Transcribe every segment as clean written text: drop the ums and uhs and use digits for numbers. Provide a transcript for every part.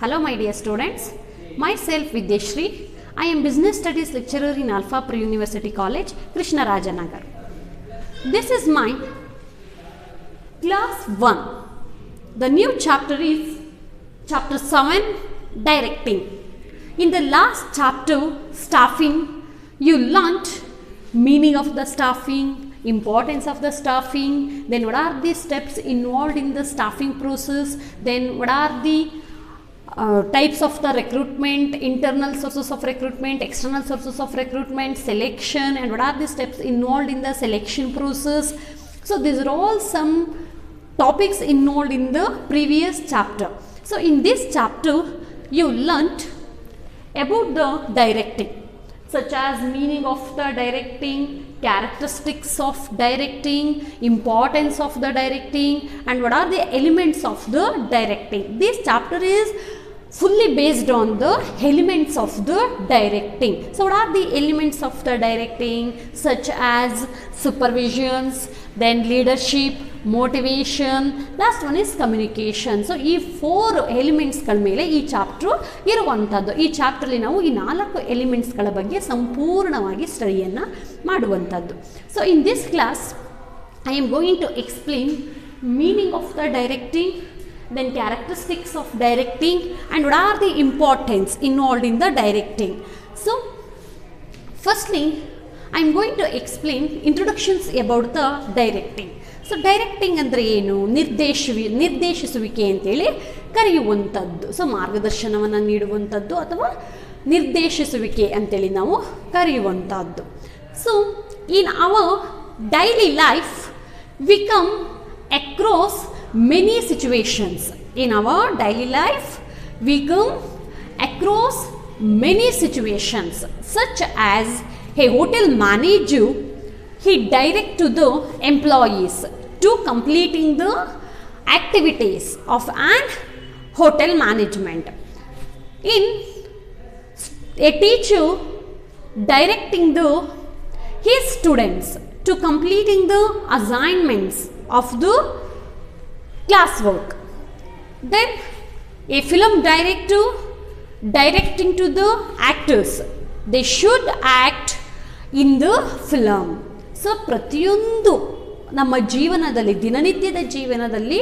Hello my dear students, myself Vidyashri. I am Business Studies lecturer in Alpha Pre University College, Krishnarajanagar. This is my class 1. The new chapter is chapter 7, Directing. In the last chapter, Staffing, you learnt meaning of the staffing, importance of the staffing, then what are the steps involved in the staffing process, then what are the types of the recruitment, internal sources of recruitment, external sources of recruitment, selection, and what are the steps involved in the selection process. So these are all some topics involved in the previous chapter. So in this chapter you learnt about the directing, such as meaning of the directing, characteristics of directing, importance of the directing, and what are the elements of the directing. This chapter is fully based on the elements of the directing. So what are the elements of the directing, such as supervisions, then leadership, motivation, last one is communication. So ಈ 4 ಎಲಿಮೆಂಟ್ಸ್ಗಳ ಮೇಲೆ ಈ chapter ಇರುವಂಥದ್ದು. ಈ ಚಾಪ್ಟ್ರಲ್ಲಿ ನಾವು ಈ 4 ಎಲಿಮೆಂಟ್ಸ್ಗಳ ಬಗ್ಗೆ ಸಂಪೂರ್ಣವಾಗಿ ಸ್ಟಡಿಯನ್ನು ಮಾಡುವಂಥದ್ದು. So in this class I am going to explain meaning of the directing, then characteristics of directing, and what are the importance involved in the directing. So firstly I am going to explain introductions about the directing. So directing ಅಂದರೆ ಏನು? ನಿರ್ದೇಶಿಸುವಿಕೆ ಅಂತೇಳಿ ಕರೆಯುವಂಥದ್ದು. So ಮಾರ್ಗದರ್ಶನವನ್ನು ನೀಡುವಂಥದ್ದು ಅಥವಾ ನಿರ್ದೇಶಿಸುವಿಕೆ ಅಂತೇಳಿ ನಾವು ಕರೆಯುವಂಥದ್ದು. So in our daily life we come across many situations. In our daily life we come across many situations such as a hotel manager, he direct to the employees to completing the activities of an hotel management. In a teacher directing his students to completing the assignments of the classwork. Then a film director directing to the actors, they should act in the film. So ಪ್ರತಿಯೊಂದು ನಮ್ಮ ಜೀವನದಲ್ಲಿ, ದಿನನಿತ್ಯದ ಜೀವನದಲ್ಲಿ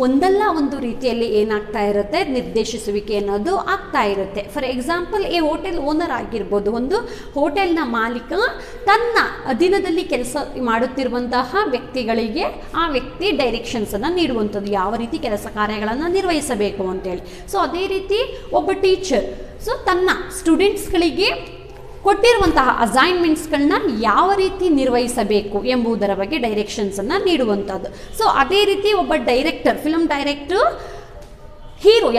ಒಂದಲ್ಲ ಒಂದು ರೀತಿಯಲ್ಲಿ ಏನಾಗ್ತಾ ಇರುತ್ತೆ, ನಿರ್ದೇಶಿಸುವಿಕೆ ಅನ್ನೋದು ಆಗ್ತಾ ಇರುತ್ತೆ. ಫಾರ್ ಎಕ್ಸಾಂಪಲ್, ಈ ಹೋಟೆಲ್ ಓನರ್ ಆಗಿರ್ಬೋದು, ಒಂದು ಹೋಟೆಲ್ನ ಮಾಲೀಕ ತನ್ನ ಅಧೀನದಲ್ಲಿ ಕೆಲಸ ಮಾಡುತ್ತಿರುವಂತಹ ವ್ಯಕ್ತಿಗಳಿಗೆ ಆ ವ್ಯಕ್ತಿ ಡೈರೆಕ್ಷನ್ಸನ್ನು ನೀಡುವಂಥದ್ದು, ಯಾವ ರೀತಿ ಕೆಲಸ ಕಾರ್ಯಗಳನ್ನು ನಿರ್ವಹಿಸಬೇಕು ಅಂತೇಳಿ. ಸೊ ಅದೇ ರೀತಿ ಒಬ್ಬ ಟೀಚರ್ ಸೊ ತನ್ನ ಸ್ಟೂಡೆಂಟ್ಸ್ಗಳಿಗೆ ಕೊಟ್ಟಿರುವಂತಹ ಅಸೈನ್ಮೆಂಟ್ಸ್ಗಳನ್ನ ಯಾವ ರೀತಿ ನಿರ್ವಹಿಸಬೇಕು ಎಂಬುದರ ಬಗ್ಗೆ ಡೈರೆಕ್ಷನ್ಸನ್ನು ನೀಡುವಂಥದ್ದು. ಸೊ ಅದೇ ರೀತಿ ಒಬ್ಬ ಡೈರೆಕ್ಟರ್, ಫಿಲ್ಮ್ ಡೈರೆಕ್ಟರ್,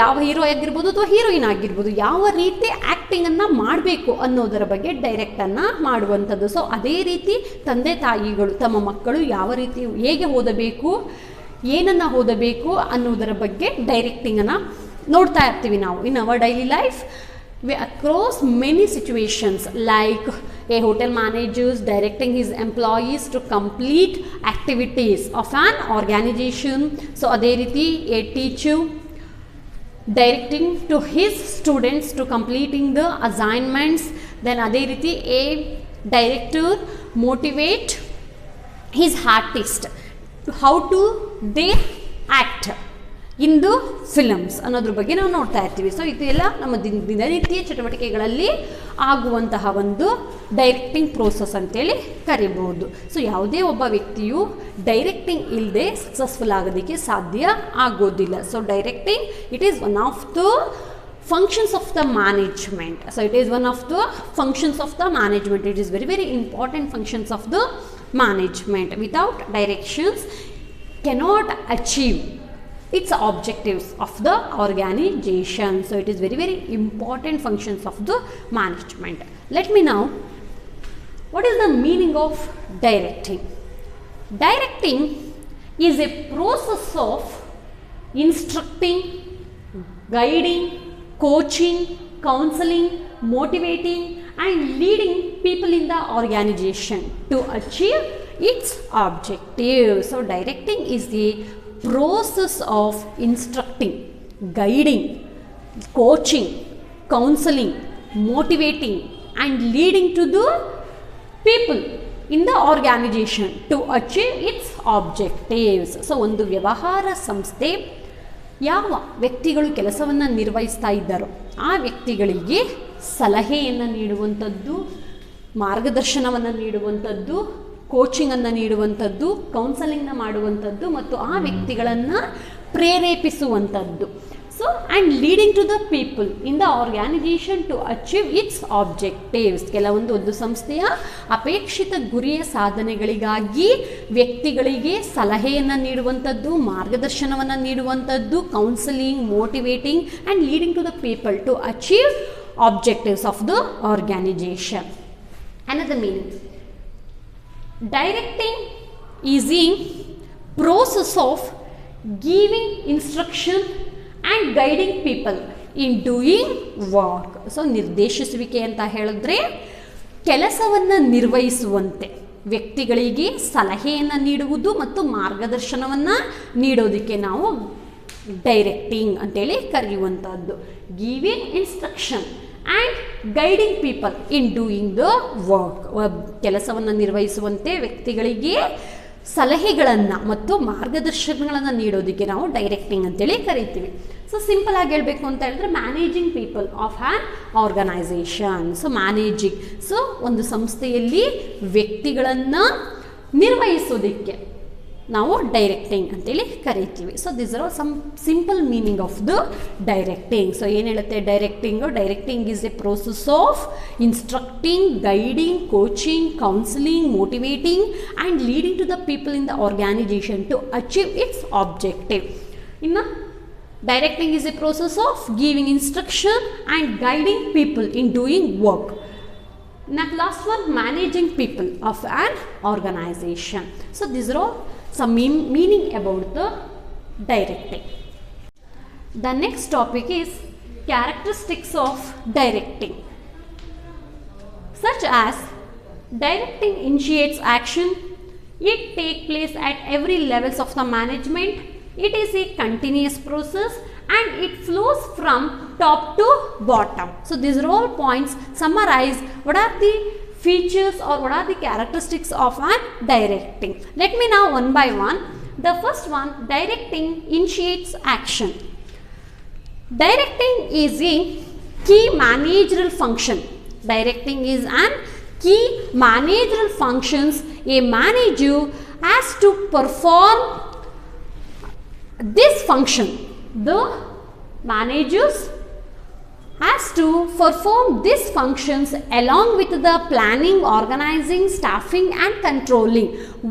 ಯಾವ ಹೀರೋ ಆಗಿರ್ಬೋದು ಅಥವಾ ಹೀರೋಯಿನ್ ಆಗಿರ್ಬೋದು, ಯಾವ ರೀತಿ ಆ್ಯಕ್ಟಿಂಗನ್ನು ಮಾಡಬೇಕು ಅನ್ನೋದರ ಬಗ್ಗೆ ಡೈರೆಕ್ಟನ್ನು ಮಾಡುವಂಥದ್ದು. ಸೊ ಅದೇ ರೀತಿ ತಂದೆ ತಾಯಿಗಳು ತಮ್ಮ ಮಕ್ಕಳು ಯಾವ ರೀತಿ ಹೇಗೆ ಓದಬೇಕು, ಏನನ್ನು ಓದಬೇಕು ಅನ್ನೋದರ ಬಗ್ಗೆ ಡೈರೆಕ್ಟಿಂಗನ್ನು ನೋಡ್ತಾ ಇರ್ತೀವಿ ನಾವು. ಇನ್ our daily life we across many situations, like a hotel manager directing his employees to complete activities of an organization. So ಅದೇ ರೀತಿ a teacher directing to his students to completing the assignments. Then ಅದೇ ರೀತಿ a director motivate his artist to how to they act in the films ಅನ್ನೋದ್ರ ಬಗ್ಗೆ ನಾವು ನೋಡ್ತಾ ಇರ್ತೀವಿ. So ಇದೆಲ್ಲ ನಮ್ಮ ದಿನನಿತ್ಯ ಚಟುವಟಿಕೆಗಳಲ್ಲಿ ಆಗುವಂತಹ ಒಂದು ಡೈರೆಕ್ಟಿಂಗ್ ಪ್ರೋಸೆಸ್ ಅಂತೇಳಿ ಕರಿಬಹುದು. ಸೊ ಯಾವುದೇ ಒಬ್ಬ ವ್ಯಕ್ತಿಯು ಡೈರೆಕ್ಟಿಂಗ್ ಇಲ್ಲದೆ ಸಕ್ಸಸ್ಫುಲ್ ಆಗೋದಕ್ಕೆ ಸಾಧ್ಯ ಆಗೋದಿಲ್ಲ. So directing it is one of the functions of the management. So it is one of the functions of the management. It is very, very important functions of the management. Without directions cannot achieve its objectives of the organization. So it is very, very important functions of the management. Let me now, what is the meaning of directing? Directing is a process of instructing, guiding, coaching, counseling, motivating, and leading people in the organization to achieve its objective. So directing is the process of instructing, guiding, coaching, counseling, motivating and leading to the people in the organization to achieve its objectives. So ಒಂದು ವ್ಯವಹಾರ ಸಂಸ್ಥೆ ಯಾವ ವ್ಯಕ್ತಿಗಳು ಕೆಲಸವನ್ನು ನಿರ್ವಹಿಸ್ತಾ ಇದ್ದಾರೋ ಆ ವ್ಯಕ್ತಿಗಳಿಗೆ ಸಲಹೆಯನ್ನು ನೀಡುವಂಥದ್ದು, ಮಾರ್ಗದರ್ಶನವನ್ನು ನೀಡುವಂಥದ್ದು, ಕೋಚಿಂಗನ್ನು ನೀಡುವಂಥದ್ದು, ಕೌನ್ಸಲಿಂಗ್ನ ಮಾಡುವಂಥದ್ದು ಮತ್ತು ಆ ವ್ಯಕ್ತಿಗಳನ್ನು ಪ್ರೇರೇಪಿಸುವಂಥದ್ದು. So and leading to the people in the organisation to achieve its objectives. ಒಂದು ಸಂಸ್ಥೆಯ ಅಪೇಕ್ಷಿತ ಗುರಿಯ ಸಾಧನೆಗಳಿಗಾಗಿ ವ್ಯಕ್ತಿಗಳಿಗೆ ಸಲಹೆಯನ್ನು ನೀಡುವಂಥದ್ದು, ಮಾರ್ಗದರ್ಶನವನ್ನು ನೀಡುವಂಥದ್ದು, counselling, motivating and leading to the people to achieve objectives of the organization. Another meaning, directing is a process of giving instruction and guiding people in doing work. So ನಿರ್ದೇಶಿಸುವಿಕೆ ಅಂತ ಹೇಳಿದ್ರೆ ಕೆಲಸವನ್ನು ನಿರ್ವಹಿಸುವಂತೆ ವ್ಯಕ್ತಿಗಳಿಗೆ ಸಲಹೆಯನ್ನು ನೀಡುವುದು ಮತ್ತು ಮಾರ್ಗದರ್ಶನವನ್ನು ನೀಡೋದಕ್ಕೆ ನಾವು ಡೈರೆಕ್ಟಿಂಗ್ ಅಂತೇಳಿ ಕರೆಯುವಂಥದ್ದು. Giving instruction and guiding people in doing the work. ಕೆಲಸವನ್ನು ನಿರ್ವಹಿಸುವಂತೆ ವ್ಯಕ್ತಿಗಳಿಗೆ ಸಲಹೆಗಳನ್ನು ಮತ್ತು ಮಾರ್ಗದರ್ಶನಗಳನ್ನು ನೀಡೋದಕ್ಕೆ ನಾವು ಡೈರೆಕ್ಟಿಂಗ್ ಅಂತೇಳಿ ಕರಿತೀವಿ. ಸೊ ಸಿಂಪಲ್ ಆಗಿ ಹೇಳಬೇಕು ಅಂತ ಹೇಳಿದ್ರೆ managing people of an organisation. So managing, so ಒಂದು ಸಂಸ್ಥೆಯಲ್ಲಿ ವ್ಯಕ್ತಿಗಳನ್ನು ನಿರ್ವಹಿಸೋದಕ್ಕೆ ನಾವು ಡೈರೆಕ್ಟಿಂಗ್ ಅಂತೇಳಿ ಕರಿತೀವಿ. So this are some simple meaning of the directing. So ಏನು ಹೇಳುತ್ತೆ directing? Directing is a process of instructing, guiding, coaching, counselling, motivating and leading to the people in the organisation to achieve its objective. ಇನ್ನು directing is a process of giving instruction and guiding people in doing work. Now last one, managing people of an organization. So these are all some meaning about the directing. The next topic is characteristics of directing, such as directing initiates action, it takes place at every levels of the management, it is a continuous process and it flows from top to bottom. So these are all points summarize what are the features or what are the characteristics of an directing. Let me now one by one. The first one, directing initiates action. Directing is a key managerial function. Directing is an key managerial functions a manager has to perform this function. The managers has to perform these functions along with the planning, organizing, staffing and controlling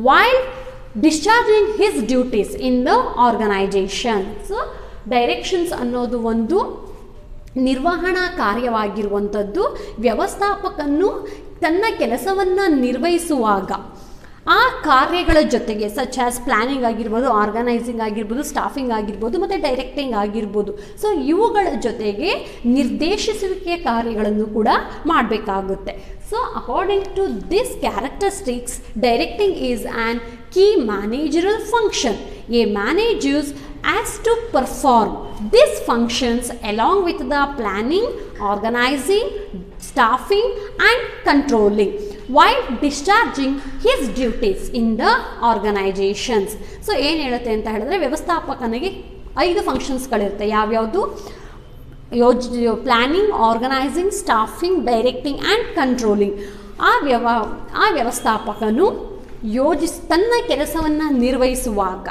while discharging his duties in the organization. So directions ಅನ್ನೋದು ಒಂದು ನಿರ್ವಹಣಾ ಕಾರ್ಯವಾಗಿರುವಂಥದ್ದು. ವ್ಯವಸ್ಥಾಪಕನು ತನ್ನ ಕೆಲಸವನ್ನು ನಿರ್ವಹಿಸುವಾಗ ಆ ಕಾರ್ಯಗಳ ಜೊತೆಗೆ such as planning ಆಗಿರ್ಬೋದು, ಆರ್ಗನೈಸಿಂಗ್ ಆಗಿರ್ಬೋದು, ಸ್ಟಾಫಿಂಗ್ ಆಗಿರ್ಬೋದು ಮತ್ತು ಡೈರೆಕ್ಟಿಂಗ್ ಆಗಿರ್ಬೋದು. ಸೊ ಇವುಗಳ ಜೊತೆಗೆ ನಿರ್ದೇಶಿಸುವಿಕೆ ಕಾರ್ಯಗಳನ್ನು ಕೂಡ ಮಾಡಬೇಕಾಗುತ್ತೆ. So according to this characteristics, directing is an key managerial function. A managers has to perform these functions along with the planning, organizing, staffing and controlling while discharging his duties in the organizations. ಸೊ ಏನು ಹೇಳುತ್ತೆ ಅಂತ ಹೇಳಿದ್ರೆ ವ್ಯವಸ್ಥಾಪಕನಿಗೆ 5 ಫಂಕ್ಷನ್ಸ್ಗಳಿರುತ್ತೆ. ಯಾವ್ಯಾವುದು? Planning, organising, staffing, directing and controlling. ಆ ವ್ಯವಸ್ಥಾಪಕನು ತನ್ನ ಕೆಲಸವನ್ನು ನಿರ್ವಹಿಸುವಾಗ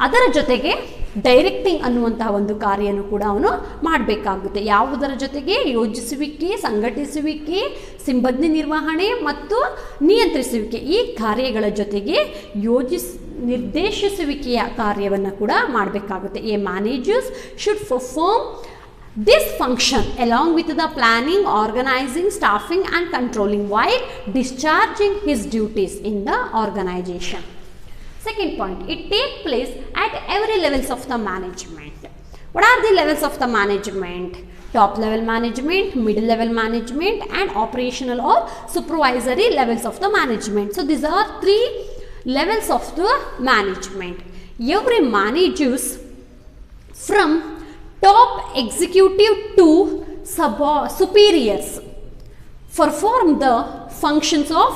ಅದರ ಜೊತೆಗೆ ಡೈರೆಕ್ಟಿಂಗ್ ಅನ್ನುವಂತಹ ಒಂದು ಕಾರ್ಯನೂ ಕೂಡ ಅವನು ಮಾಡಬೇಕಾಗುತ್ತೆ. ಯಾವುದರ ಜೊತೆಗೆ? ಯೋಜಿಸುವಿಕೆ, ಸಂಘಟಿಸುವಿಕೆ, ಸಿಬ್ಬಂದಿ ನಿರ್ವಹಣೆ ಮತ್ತು ನಿಯಂತ್ರಿಸುವಿಕೆ. ಈ ಕಾರ್ಯಗಳ ಜೊತೆಗೆ ನಿರ್ದೇಶಿಸುವಿಕೆಯ ಕಾರ್ಯವನ್ನು ಕೂಡ ಮಾಡಬೇಕಾಗುತ್ತೆ. A managers should perform this function along with the planning, organizing, staffing and controlling while discharging his duties in the organization. Second point, it takes place at every levels of the management. What are the levels of the management? Top level management, middle level management and operational or supervisory levels of the management. So these are 3 levels of the management. Every managers from top executive to superiors perform the functions of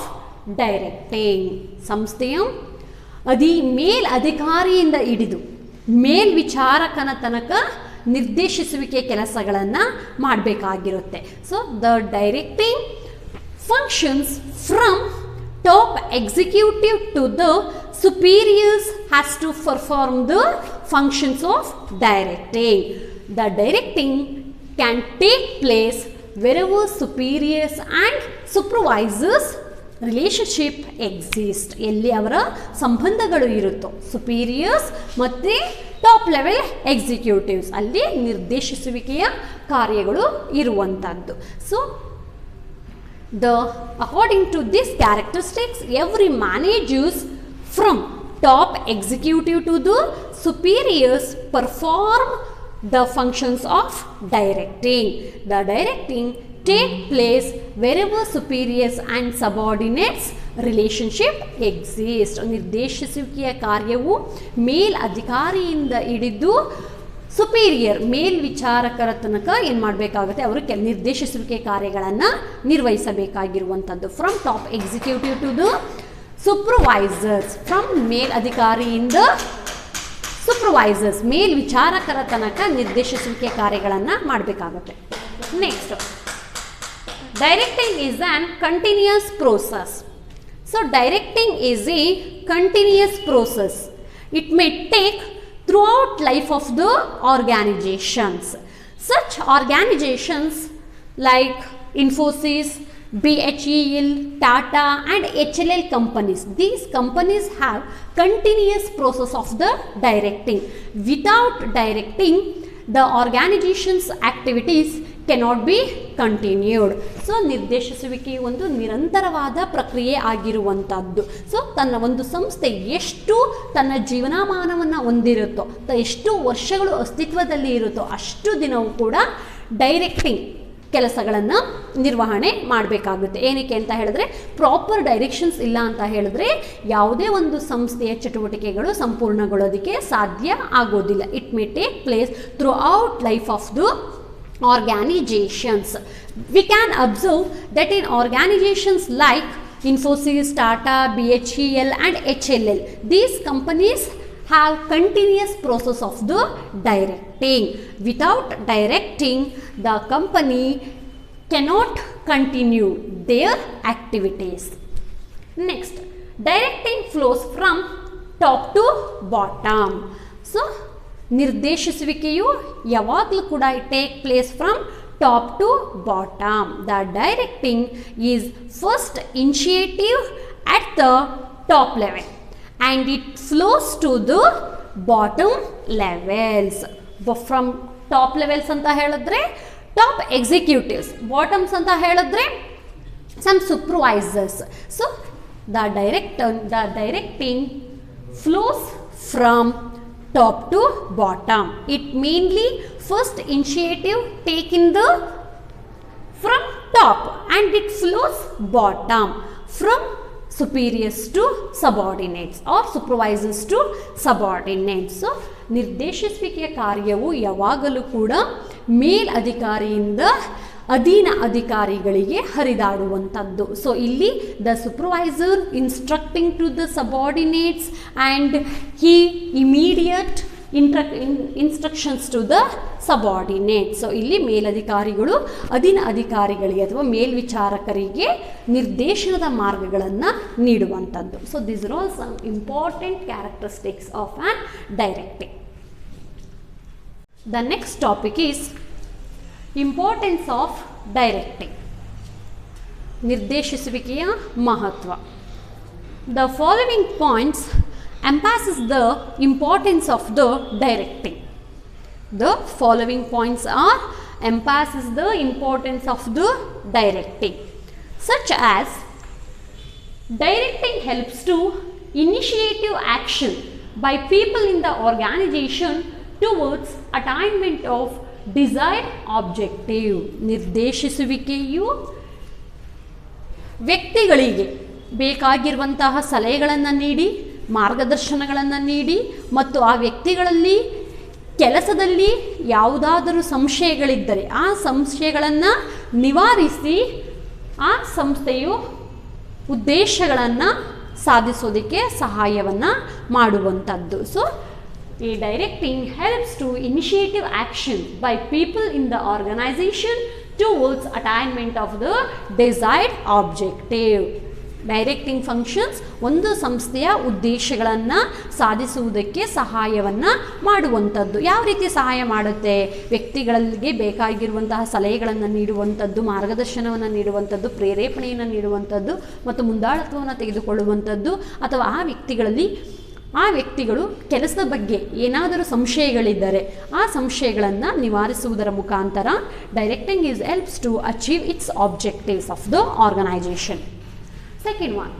directing. ಸಂಸ್ಥೆಯ ಮೇಲಧಿಕಾರಿಯಿಂದ ಹಿಡಿದು ಮೇಲ್ವಿಚಾರಕನ ತನಕ ನಿರ್ದೇಶಿಸುವಿಕೆ ಕೆಲಸಗಳನ್ನು ಮಾಡಬೇಕಾಗಿರುತ್ತೆ. So the directing functions from top executive to the superiors has to perform the functions of directing. The directing can take place wherever superiors and supervisors relationship exist. ಎಲ್ಲಿ ಅವರ ಸಂಬಂಧಗಳು ಇರುತ್ತೋ superiors ಮತ್ತು ಟಾಪ್ ಲೆವೆಲ್ ಎಕ್ಸಿಕ್ಯೂಟಿವ್ಸ್ ಅಲ್ಲಿ ನಿರ್ದೇಶಿಸುವಿಕೆಯ ಕಾರ್ಯಗಳು ಇರುವಂಥದ್ದು. So according to these characteristics, every managers from top executive to the superiors perform the functions of directing. The directing take place wherever superiors and subordinates relationship exist. ನಿರ್ದೇಶಿಸುವಿಕೆಯ ಕಾರ್ಯವು ಮೇಲಧಿಕಾರಿಯಿಂದ ಹಿಡಿದು superior ಮೇಲ್ವಿಚಾರಕರ ತನಕ ಏನು ಮಾಡಬೇಕಾಗುತ್ತೆ, ಅವರು ನಿರ್ದೇಶಿಸುವಿಕೆ ಕಾರ್ಯಗಳನ್ನು ನಿರ್ವಹಿಸಬೇಕಾಗಿರುವಂಥದ್ದು. From top executive to the supervisors, from ಮೇಲಧಿಕಾರಿಯಿಂದ ಸೂಪರ್ವೈಸರ್ಸ್ ಮೇಲ್ವಿಚಾರಕರ ತನಕ ನಿರ್ದೇಶಿಸುವಿಕೆ ಕಾರ್ಯಗಳನ್ನು ಮಾಡಬೇಕಾಗುತ್ತೆ. Next, directing is an continuous process. So directing is a continuous process. It may take throughout life of the organizations. Such organizations like Infosys, BHEL, Tata and HLL companies, these companies have continuous process of the directing. Without directing, the organization's activities cannot be continued. So ನಿರ್ದೇಶಿಸುವಿಕೆ ಒಂದು ನಿರಂತರವಾದ ಪ್ರಕ್ರಿಯೆ ಆಗಿರುವಂಥದ್ದು. So ತನ್ನ ಒಂದು ಸಂಸ್ಥೆ ಎಷ್ಟು ತನ್ನ ಜೀವನಮಾನವನ್ನು ಹೊಂದಿರುತ್ತೋ, ಎಷ್ಟು ವರ್ಷಗಳು ಅಸ್ತಿತ್ವದಲ್ಲಿ ಇರುತ್ತೋ ಅಷ್ಟು ದಿನವೂ ಕೂಡ ಡೈರೆಕ್ಟಿಂಗ್ ಕೆಲಸಗಳನ್ನು ನಿರ್ವಹಣೆ ಮಾಡಬೇಕಾಗುತ್ತೆ. ಏನಕ್ಕೆ ಅಂತ ಹೇಳಿದ್ರೆ, ಪ್ರಾಪರ್ ಡೈರೆಕ್ಷನ್ಸ್ ಇಲ್ಲ ಅಂತ ಹೇಳಿದ್ರೆ ಯಾವುದೇ ಒಂದು ಸಂಸ್ಥೆಯ ಚಟುವಟಿಕೆಗಳು ಸಂಪೂರ್ಣಗೊಳ್ಳೋದಕ್ಕೆ ಸಾಧ್ಯ ಆಗೋದಿಲ್ಲ. It may take place through out life of the organizations. We can observe that in organizations like Infosys, Tata, BHEL and HLL, these companies have continuous process of the directing. Without directing, the company cannot continue their activities. Next, directing flows from top to bottom. So ನಿರ್ದೇಶಿಸುವಿಕೆಯು ಯಾವಾಗಲೂ ಕೂಡ take place from top to bottom. The directing is first initiative at the top level and it flows to the bottom levels. From top levels ಅಂತ ಹೇಳಿದ್ರೆ top executives, bottoms ಅಂತ ಹೇಳಿದ್ರೆ some supervisors. So the directing flows from top to bottom. It mainly first initiative taken from top and it flows bottom from superiors to subordinates or supervisors to subordinates. So ನಿರ್ದೇಶಿಸುವಿಕೆಯ ಕಾರ್ಯವು ಯಾವಾಗಲೂ ಕೂಡ ಮೇಲಧಿಕಾರಿಯಿಂದ ಅಧೀನ ಅಧಿಕಾರಿಗಳಿಗೆ ಹರಿದಾಡುವಂಥದ್ದು. ಸೊ ಇಲ್ಲಿ the supervisor instructing to the subordinates and he immediate instructions to the subordinate. So ಇಲ್ಲಿ ಮೇಲಧಿಕಾರಿಗಳು ಅಧೀನ ಅಧಿಕಾರಿಗಳಿಗೆ ಅಥವಾ ಮೇಲ್ವಿಚಾರಕರಿಗೆ ನಿರ್ದೇಶನದ ಮಾರ್ಗಗಳನ್ನು ನೀಡುವಂಥದ್ದು. So this are all some important characteristics of on directing. The next topic is importance of directing. ನಿರ್ದೇಶಿಸುವಿಕೆಯ ಮಹತ್ವ. The following points emphasizes the importance of the directing. The following points are emphasizes the importance of the directing, such as directing helps to initiative action by people in the organization towards attainment of desired objective. ನಿರ್ದೇಶಿಸುವಿಕೆಯು ವ್ಯಕ್ತಿಗಳಿಗೆ ಬೇಕಾಗಿರುವಂತಹ ಸಲಹೆಗಳನ್ನು ನೀಡಿ, ಮಾರ್ಗದರ್ಶನಗಳನ್ನು ನೀಡಿ ಮತ್ತು ಆ ವ್ಯಕ್ತಿಗಳಲ್ಲಿ ಕೆಲಸದಲ್ಲಿ ಯಾವುದಾದರೂ ಸಂಶಯಗಳಿದ್ದರೆ ಆ ಸಂಶಯಗಳನ್ನು ನಿವಾರಿಸಿ ಆ ಸಂಸ್ಥೆಯು ಉದ್ದೇಶಗಳನ್ನು ಸಾಧಿಸೋದಕ್ಕೆ ಸಹಾಯವನ್ನು ಮಾಡುವಂಥದ್ದು. So a directing helps to initiative action by people in the organization towards attainment of the desired objective. Directing functions ಒಂದು ಸಂಸ್ಥೆಯ ಉದ್ದೇಶಗಳನ್ನು ಸಾಧಿಸುವುದಕ್ಕೆ ಸಹಾಯವನ್ನು ಮಾಡುವಂಥದ್ದು. ಯಾವ ರೀತಿ ಸಹಾಯ ಮಾಡುತ್ತೆ? ವ್ಯಕ್ತಿಗಳಿಗೆ ಬೇಕಾಗಿರುವಂತಹ ಸಲಹೆಗಳನ್ನು ನೀಡುವಂಥದ್ದು, ಮಾರ್ಗದರ್ಶನವನ್ನು ನೀಡುವಂಥದ್ದು, ಪ್ರೇರೇಪಣೆಯನ್ನು ನೀಡುವಂಥದ್ದು ಮತ್ತು ಮುಂದಾಳತ್ವವನ್ನು ತೆಗೆದುಕೊಳ್ಳುವಂಥದ್ದು, ಅಥವಾ ಆ ವ್ಯಕ್ತಿಗಳು ಕೆಲಸದ ಬಗ್ಗೆ ಏನಾದರೂ ಸಂಶಯಗಳಿದ್ದರೆ ಆ ಸಂಶಯಗಳನ್ನು ನಿವಾರಿಸುವುದರ ಮುಖಾಂತರ directing is helps to achieve its objectives of the organisation. Second one,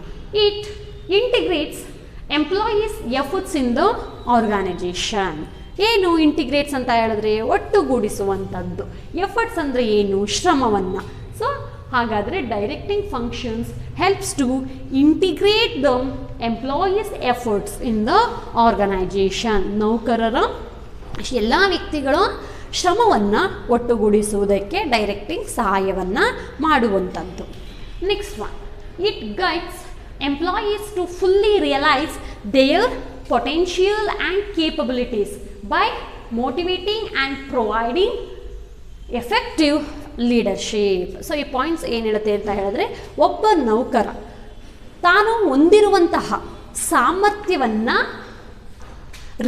it integrates employees' efforts in the organization. ಏನು ಇಂಟಿಗ್ರೇಟ್ಸ್ ಅಂತ ಹೇಳಿದ್ರೆ ಒಟ್ಟುಗೂಡಿಸುವಂಥದ್ದು. ಎಫರ್ಟ್ಸ್ ಅಂದರೆ ಏನು? ಶ್ರಮವನ್ನು. ಸೊ ಹಾಗಾದರೆ directing functions helps to integrate the employees efforts in the organisation. ನೌಕರರ ಎಲ್ಲ ವ್ಯಕ್ತಿಗಳ ಶ್ರಮವನ್ನು ಒಟ್ಟುಗೂಡಿಸುವುದಕ್ಕೆ ಡೈರೆಕ್ಟಿಂಗ್ ಸಹಾಯವನ್ನು ಮಾಡುವಂಥದ್ದು. Next one, it guides employees to fully realize their potential and capabilities by motivating and providing effective leadership. So ಈ points ಏನು ಹೇಳುತ್ತೆ ಅಂತ ಹೇಳಿದ್ರೆ, ಒಬ್ಬ ನೌಕರ ತಾನು ಹೊಂದಿರುವಂತಹ ಸಾಮರ್ಥ್ಯವನ್ನು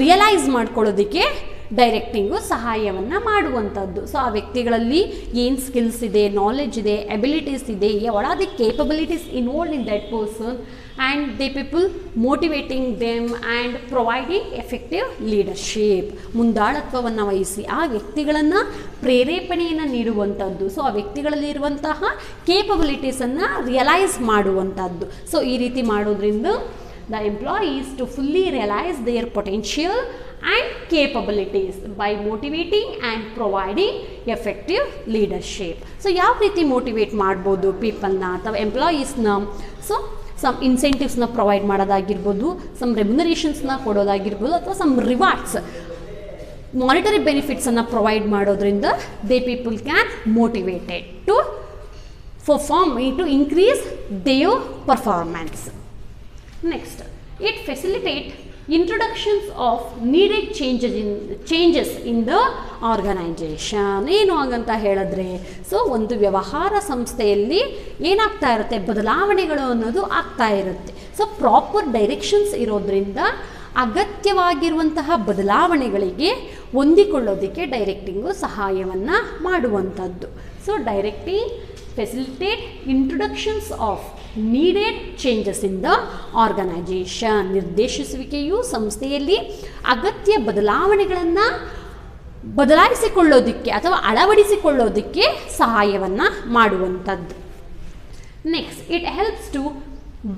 ರಿಯಲೈಸ್ ಮಾಡ್ಕೊಳ್ಳೋದಕ್ಕೆ ಡೈರೆಕ್ಟಿಂಗು ಸಹಾಯವನ್ನು ಮಾಡುವಂಥದ್ದು. ಸೊ ಆ ವ್ಯಕ್ತಿಗಳಲ್ಲಿ ಏನು ಸ್ಕಿಲ್ಸ್ ಇದೆ, ನಾಲೆಜ್ ಇದೆ, ಎಬಿಲಿಟೀಸ್ ಇದೆ, what are the capabilities involved in that person and the people motivating them and providing effective leadership. ಮುಂದಾಳತ್ವವನ್ನು ವಹಿಸಿ ಆ ವ್ಯಕ್ತಿಗಳನ್ನು ಪ್ರೇರೇಪಣೆಯನ್ನು ನೀಡುವಂಥದ್ದು. ಸೊ ಆ ವ್ಯಕ್ತಿಗಳಲ್ಲಿರುವಂತಹ ಕೇಪಬಿಲಿಟೀಸನ್ನು ರಿಯಲೈಸ್ ಮಾಡುವಂಥದ್ದು. ಸೊ ಈ ರೀತಿ ಮಾಡೋದ್ರಿಂದ the employees to fully realize their potential and capabilities by motivating and providing effective leadership. So ಯಾವ ರೀತಿ ಮೋಟಿವೇಟ್ ಮಾಡ್ಬೋದು ಪೀಪಲ್ನ ಅಥವಾ ಎಂಪ್ಲಾಯೀಸ್ನ? ಸೊ ಸಮ್ ಇನ್ಸೆಂಟಿವ್ಸ್ನ ಪ್ರೊವೈಡ್ ಮಾಡೋದಾಗಿರ್ಬೋದು, ಸಮ್ ರೆಮ್ಯುನರೇಷನ್ಸ್ನ ಕೊಡೋದಾಗಿರ್ಬೋದು, ಅಥವಾ ಸಮ್ ರಿವಾರ್ಡ್ಸ್, ಮಾನಿಟರಿ ಬೆನಿಫಿಟ್ಸನ್ನು ಪ್ರೊವೈಡ್ ಮಾಡೋದ್ರಿಂದ they people can motivated to perform to increase their performance. Next, it facilitates introductions of needed changes in the organization. ಏನು ಹಾಗಂತ ಹೇಳಿದ್ರೆ, ಸೊ ಒಂದು ವ್ಯವಹಾರ ಸಂಸ್ಥೆಯಲ್ಲಿ ಏನಾಗ್ತಾ ಇರುತ್ತೆ, ಬದಲಾವಣೆಗಳು ಅನ್ನೋದು ಆಗ್ತಾ ಇರುತ್ತೆ. ಸೊ ಪ್ರಾಪರ್ ಡೈರೆಕ್ಷನ್ಸ್ ಇರೋದ್ರಿಂದ ಅಗತ್ಯವಾಗಿರುವಂತಹ ಬದಲಾವಣೆಗಳಿಗೆ ಹೊಂದಿಕೊಳ್ಳೋದಕ್ಕೆ ಡೈರೆಕ್ಟಿಂಗು ಸಹಾಯವನ್ನು ಮಾಡುವಂಥದ್ದು. So directing facilitate introductions of needed changes in the organization. ನಿರ್ದೇಶಿಸುವಿಕೆಯು ಸಂಸ್ಥೆಯಲ್ಲಿ ಅಗತ್ಯ ಬದಲಾವಣೆಗಳನ್ನು ಬದಲಾಯಿಸಿಕೊಳ್ಳೋದಕ್ಕೆ ಅಥವಾ ಅಳವಡಿಸಿಕೊಳ್ಳೋದಕ್ಕೆ ಸಹಾಯವನ್ನು ಮಾಡುವಂಥದ್ದು. Next, it helps to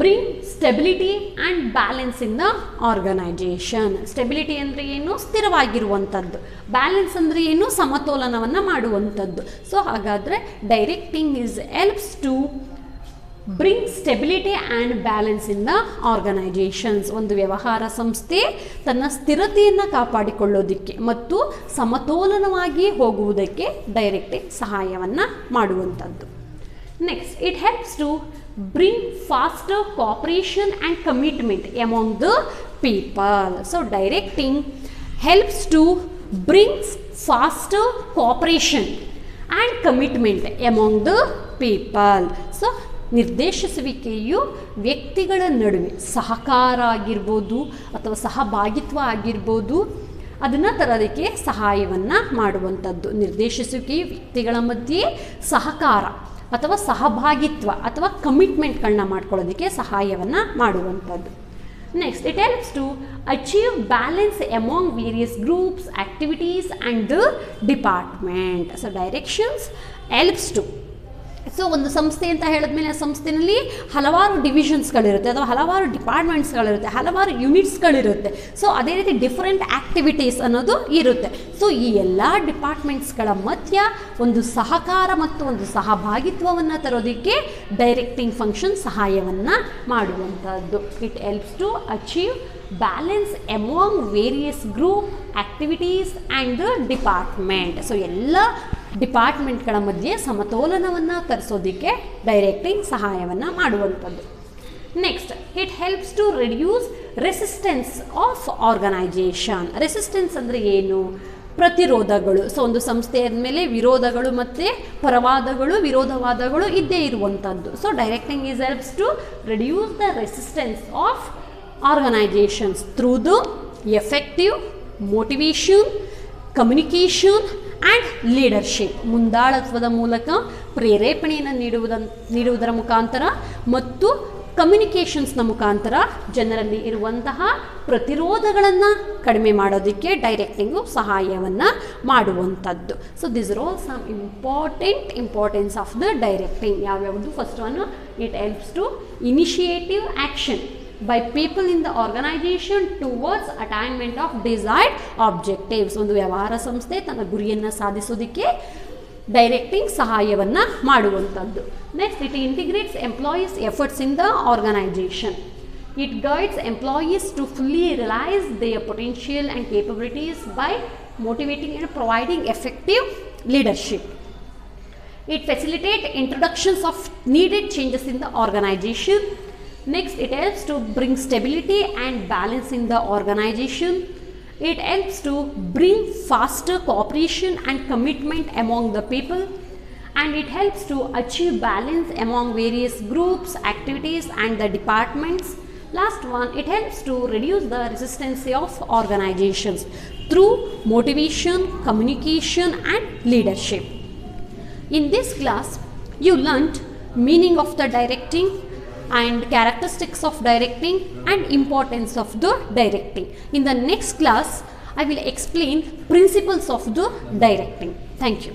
bring stability and balance in the organisation. Stability ಅಂದರೆ ಏನು? ಸ್ಥಿರವಾಗಿರುವಂಥದ್ದು. ಬ್ಯಾಲೆನ್ಸ್ ಅಂದರೆ ಏನು? ಸಮತೋಲನವನ್ನು ಮಾಡುವಂಥದ್ದು. ಸೊ ಹಾಗಾದರೆ directing is helps to bring stability and balance in the organisations. ಒಂದು ವ್ಯವಹಾರ ಸಂಸ್ಥೆ ತನ್ನ ಸ್ಥಿರತೆಯನ್ನು ಕಾಪಾಡಿಕೊಳ್ಳೋದಕ್ಕೆ ಮತ್ತು ಸಮತೋಲನವಾಗಿ ಹೋಗುವುದಕ್ಕೆ ಡೈರೆಕ್ಟಿಂಗ್ ಸಹಾಯವನ್ನು ಮಾಡುವಂಥದ್ದು. Next, it helps to bring faster cooperation and commitment among the people. So directing helps to bring faster cooperation and commitment among the people. So ನಿರ್ದೇಶಿಸುವಿಕೆಯು ವ್ಯಕ್ತಿಗಳ ನಡುವೆ ಸಹಕಾರ ಆಗಿರ್ಬೋದು ಅಥವಾ ಸಹಭಾಗಿತ್ವ ಆಗಿರ್ಬೋದು, ಅದನ್ನು ತರೋದಕ್ಕೆ ಸಹಾಯವನ್ನು ಮಾಡುವಂಥದ್ದು. ನಿರ್ದೇಶಿಸುವಿಕೆಯು ವ್ಯಕ್ತಿಗಳ ಮಧ್ಯೆ ಸಹಕಾರ ಅಥವಾ ಸಹಭಾಗಿತ್ವ ಅಥವಾ ಕಮಿಟ್ಮೆಂಟ್ಗಳನ್ನ ಮಾಡ್ಕೊಳ್ಳೋದಕ್ಕೆ ಸಹಾಯವನ್ನು ಮಾಡುವಂಥದ್ದು. Next, it helps to achieve balance among various groups, activities and the department. So directions helps to, so ಒಂದು ಸಂಸ್ಥೆ ಅಂತ ಹೇಳಿದ್ಮೇಲೆ ಆ ಸಂಸ್ಥೆಯಲ್ಲಿ ಹಲವಾರು ಡಿವಿಷನ್ಸ್ಗಳಿರುತ್ತೆ ಅಥವಾ ಹಲವಾರು ಡಿಪಾರ್ಟ್ಮೆಂಟ್ಸ್ಗಳಿರುತ್ತೆ, ಹಲವಾರು ಯೂನಿಟ್ಸ್ಗಳಿರುತ್ತೆ. ಸೊ ಅದೇ ರೀತಿ ಡಿಫರೆಂಟ್ ಆ್ಯಕ್ಟಿವಿಟೀಸ್ ಅನ್ನೋದು ಇರುತ್ತೆ. ಸೊ ಈ ಎಲ್ಲ ಡಿಪಾರ್ಟ್ಮೆಂಟ್ಸ್ಗಳ ಮಧ್ಯ ಒಂದು ಸಹಕಾರ ಮತ್ತು ಒಂದು ಸಹಭಾಗಿತ್ವವನ್ನು ತರೋದಕ್ಕೆ ಡೈರೆಕ್ಟಿಂಗ್ ಫಂಕ್ಷನ್ ಸಹಾಯವನ್ನು ಮಾಡುವಂಥದ್ದು. It helps to achieve balance among various group activities and the department. So ಎಲ್ಲ ಡಿಪಾರ್ಟ್ಮೆಂಟ್ಗಳ ಮಧ್ಯೆ ಸಮತೋಲನವನ್ನು ತರಿಸೋದಕ್ಕೆ ಡೈರೆಕ್ಟಿಂಗ್ ಸಹಾಯವನ್ನು ಮಾಡುವಂಥದ್ದು. Next, it helps to reduce resistance of organisation. Resistance ಅಂದರೆ ಏನು? ಪ್ರತಿರೋಧಗಳು. ಸೊ ಒಂದು ಸಂಸ್ಥೆಯ ಮೇಲೆ ವಿರೋಧಗಳು ಮತ್ತು ಪರವಾದಗಳು, ವಿರೋಧವಾದಗಳು ಇದ್ದೇ ಇರುವಂಥದ್ದು. So directing is helps to reduce the resistance of organisations through the effective motivation, communication and leadership. ಮುಂದಾಳತ್ವದ ಮೂಲಕ ಪ್ರೇರೇಪಣೆಯನ್ನು ನೀಡುವುದರ ಮುಖಾಂತರ ಮತ್ತು ಕಮ್ಯುನಿಕೇಷನ್ಸ್ನ ಮುಖಾಂತರ ಜನರಲ್ಲಿ ಇರುವಂತಹ ಪ್ರತಿರೋಧಗಳನ್ನು ಕಡಿಮೆ ಮಾಡೋದಕ್ಕೆ ಡೈರೆಕ್ಟಿಂಗು ಸಹಾಯವನ್ನು ಮಾಡುವಂಥದ್ದು. So this are all some importance of the directing. ಯಾವ್ಯಾವುದು? First one, it helps to initiative action by people in the organization towards attainment of desired objectives. ಒಂದು ವ್ಯವಹಾರ ಸಂಸ್ಥೆ ತನ್ನ ಗುರಿಯನ್ನು ಸಾಧಿಸೋದಕ್ಕೆ ಡೈರೆಕ್ಟಿಂಗ್ ಸಹಾಯವನ್ನು ಮಾಡುವಂಥದ್ದು. Next, it integrates employees efforts in the organisation. It guides employees to fully realise their potential and capabilities by motivating and providing effective leadership. It facilitates introductions of needed changes in the organization. Next, it helps to bring stability and balance in the organization. It helps to bring faster cooperation and commitment among the people, and it helps to achieve balance among various groups, activities and the departments. Last one, it helps to reduce the resistance of organizations through motivation, communication and leadership. In this class, you learnt meaning of the directing and characteristics of directing and importance of the directing. In the next class, I will explain principles of the directing. Thank you.